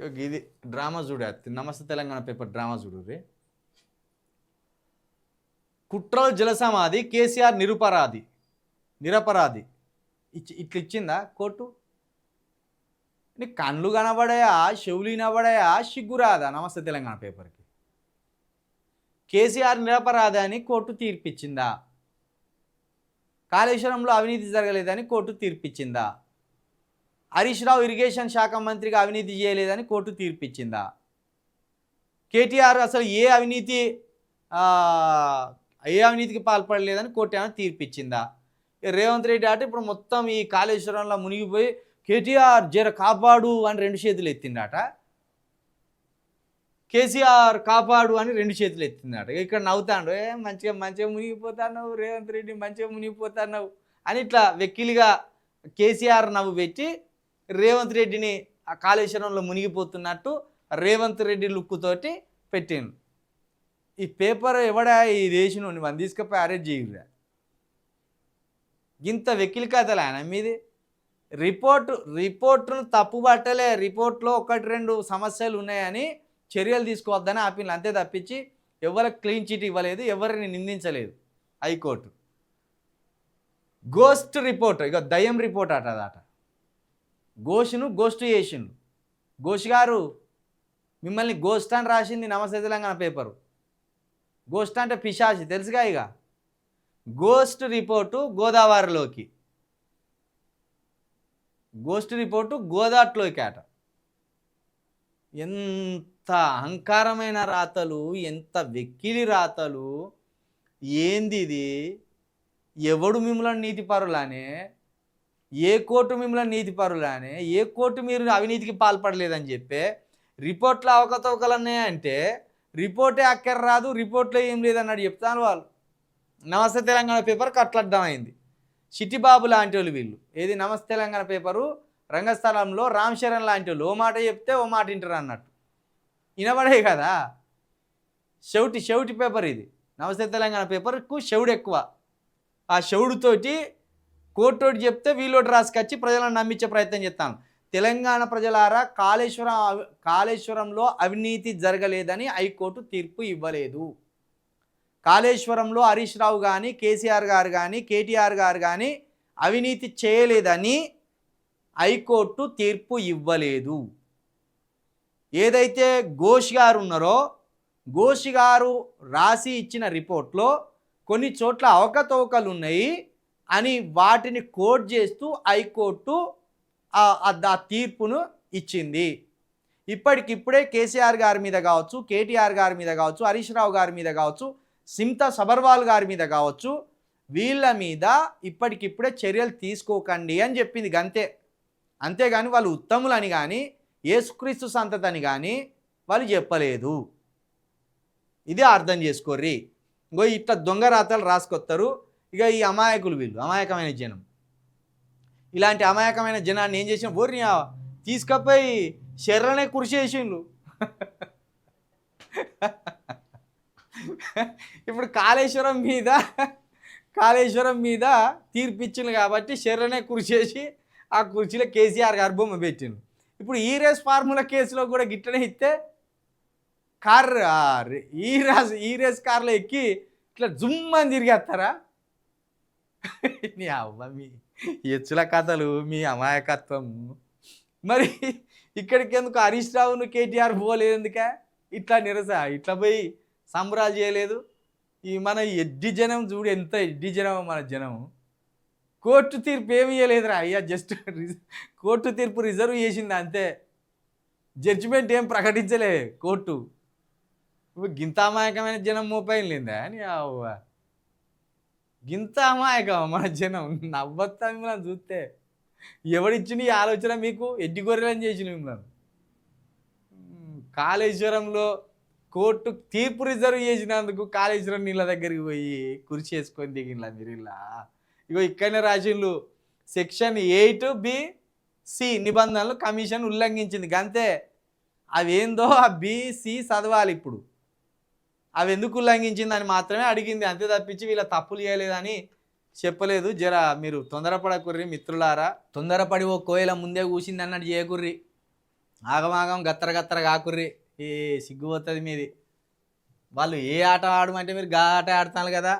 ఇది డ్రామా చూడ నమస్తే తెలంగాణ పేపర్ డ్రామా చూడు రే. కుట్రలు జలసమాధి కేసీఆర్ నిరపరాధి ఇట్లా ఇచ్చిందా కోర్టు? నీ కళ్ళు కనబడాయా, చెవులు వినబడాయా, సిగ్గురాదా నమస్తే తెలంగాణ పేపర్కి? కేసీఆర్ నిరపరాధి అని కోర్టు తీర్పిచ్చిందా? కాళేశ్వరంలో అవినీతి జరగలేదని కోర్టు తీర్పిచ్చిందా? హరీష్ రావు ఇరిగేషన్ శాఖ మంత్రిగా అవినీతి చేయలేదని కోర్టు తీర్పిచ్చిందా? కేటీఆర్ అసలు ఏ అవినీతికి పాల్పడలేదని కోర్టు ఏమైనా తీర్పిచ్చిందా? రేవంత్ రెడ్డి అంటే ఇప్పుడు మొత్తం ఈ కాళేశ్వరంలో మునిగిపోయి కేటీఆర్ జర కాపాడు అని 2 చేతులు ఎత్తిండాట, కేసీఆర్ కాపాడు అని 2 చేతులు ఎత్తిందాట. ఇక్కడ నవ్వుతాడు, మంచిగా మునిగిపోతావు రేవంత్ రెడ్డి, మంచిగా మునిగిపోతావు అని ఇట్లా వెక్కిలిగా కేసీఆర్ నవ్వు పెట్టి రేవంత్ రెడ్డిని ఆ కాళేశ్వరంలో మునిగిపోతున్నట్టు రేవంత్ రెడ్డి లుక్కుతోటి పెట్టిండు. ఈ పేపర్ ఎవడా ఈ దేశం మనం తీసుకుపోయి అరెస్ట్ చేయరా? ఇంత వెక్కిలి కథలు ఆయన మీది. రిపోర్టును తప్పుబట్టలే, రిపోర్ట్లో 1-2 సమస్యలు ఉన్నాయని చర్యలు తీసుకోవద్దని ఆపిల్లు, అంతే తప్పించి ఎవరికి క్లీన్ చిట్ ఇవ్వలేదు, ఎవరిని నిందించలేదు హైకోర్టు. గోస్ట్ రిపోర్ట్, ఇక దయ్యం రిపోర్ట్ అటదట. గోస్ట్ చేసిండు. ఘోష్ గారు మిమ్మల్ని గోస్ట్ అని రాసింది నమస్తే తెలంగాణ పేపరు. గోస్ట్ అంటే పిశాచి తెలుసుగా. ఇక గోస్ట్ రిపోర్టు గోదావరిలోకి, గోస్ట్ రిపోర్టు గోదాట్లోకి అట. ఎంత అహంకారమైన రాతలు, ఎంత వెక్కిలి రాతలు, ఏంది ఇది? ఎవడు మిమ్మల్ని నీతిపరులానే? ఏ కోర్టు మిమ్మల్ని నీతిపరులానే? ఏ కోర్టు మీరు అవినీతికి పాల్పడలేదని చెప్పే రిపోర్ట్లో అవకతవకలన్నాయి అంటే రిపోర్టే అక్కర రాదు, రిపోర్ట్లో ఏం లేదన్నాడు చెప్తాను వాళ్ళు. నమస్తే తెలంగాణ పేపర్కి అట్లా అర్థమైంది. చిట్టిబాబు లాంటి వాళ్ళు వీళ్ళు. ఏది నమస్తే తెలంగాణ పేపరు రంగస్థలంలో రామ్ చరణ్ లాంటి వాళ్ళు ఓ మాట చెప్తే ఓ మాట వింటారు అన్నట్టు వినబడే కదా. చెవిటి పేపర్ ఇది. నమస్తే తెలంగాణ పేపర్కు చెవుడు ఎక్కువ. ఆ చెవుడుతోటి కోర్టోటి చెప్తే వీళ్ళోటి రాసుకొచ్చి ప్రజలను నమ్మించే ప్రయత్నం చేస్తాను. తెలంగాణ ప్రజలారా, కాళేశ్వరంలో అవినీతి జరగలేదని హైకోర్టు తీర్పు ఇవ్వలేదు. కాళేశ్వరంలో హరీష్ రావు కానీ, కేసీఆర్ గారు కానీ, కేటీఆర్ గారు కానీ అవినీతి చేయలేదని హైకోర్టు తీర్పు ఇవ్వలేదు. ఏదైతే ఘోష్ గారు ఉన్నారో, ఘోష్ గారు రాసి ఇచ్చిన రిపోర్ట్లో కొన్ని చోట్ల అవకతవకలు ఉన్నాయి అని వాటిని కోట్ చేస్తూ హైకోర్టు ఆ తీర్పును ఇచ్చింది. ఇప్పటికిప్పుడే కేసీఆర్ గారి మీద కావచ్చు, కేటీఆర్ గారి మీద కావచ్చు, హరీష్ రావు గారి మీద కావచ్చు, సింతా సబర్వాల్ గారి మీద కావచ్చు, వీళ్ళ మీద ఇప్పటికిప్పుడే చర్యలు తీసుకోకండి అని చెప్పింది గంతే. అంతేగాని వాళ్ళు ఉత్తములని కానీ యేసుక్రీస్తు సంతతని కానీ వాళ్ళు చెప్పలేదు. ఇదే అర్థం చేసుకోర్రి. ఇంకో ఇట్లా దొంగ రాతలు రాసుకొస్తారు. ఇక ఈ అమాయకులు వీళ్ళు, అమాయకమైన జనం. ఇలాంటి అమాయకమైన జనాన్ని ఏం చేసిన బోర్ని తీసుకపోయి శర్రనే కృషి చేసిండ్రు. ఇప్పుడు కాళేశ్వరం మీద తీర్పిచ్చిండు కాబట్టి శర్రనే కృషి చేసి ఆ కుర్చీలో కేసీఆర్ గారు బొమ్మ పెట్టిండు. ఇప్పుడు ఈ రేస్ ఫార్ములా కేసులో కూడా గిట్టనే ఇస్తే ఈ రేస్ కార్లో ఎక్కి ఇట్లా జుమ్మని తిరిగేస్తారా? నీ అవ్వ మీ ఎచ్చుల కథలు, మీ అమాయకత్వం. మరి ఇక్కడికి ఎందుకు హరీష్ రావును కేటీఆర్ పోలేదు? ఎందుక ఇట్లా పోయి సంబరాలు చేయలేదు? ఈ మన ఎడ్డి జనం చూడు, ఎంత ఎడ్డి జనం మన జనం. కోర్టు తీర్పు ఏమి ఇవ్వలేదురా అయ్యా, జస్ట్ కోర్టు తీర్పు రిజర్వ్ చేసింది అంతే. జడ్జిమెంట్ ఏం ప్రకటించలే కోర్టు. గింత అమాయకమైన జనం మోపైన లేదా అని అవ్వ, గింత అమాయకం మన జనం. నవ్వొస్తా మిమ్మల్ని చూస్తే. ఎవడిచ్చిన ఈ ఆలోచన మీకు? ఎడ్డి గొర్రెలని చేసిన మిమ్మల్ని. కాళేశ్వరంలో కోర్టు తీర్పు రిజర్వ్ చేసినందుకు కాళేశ్వరం నీళ్ళ దగ్గరికి పోయి కుర్చీ వేసుకొని దిగిలా మీరు. ఇలా ఇగో ఇక్కడనే రాసిండ్రు, సెక్షన్ 8B(C) నిబంధనలు కమిషన్ ఉల్లంఘించింది గంతే. అవేందో ఆ B(C) చదవాలి. ఇప్పుడు అవి ఎందుకు ఉల్లంఘించిందని మాత్రమే అడిగింది, అంతే తప్పించి వీళ్ళ తప్పులు చేయలేదని చెప్పలేదు. జర మీరు తొందరపడకుర్రి మిత్రులారా. తొందరపడి ఓ కోయిల ముందే కూసింది అన్నట్టు చేయకుర్రి. ఆగమాగం గత్తర గత్తర కాకుర్రి. ఈ సిగ్గు పోతుంది మీది. వాళ్ళు ఏ ఆట ఆడమంటే మీరు గా ఆట ఆడుతున్నారు కదా.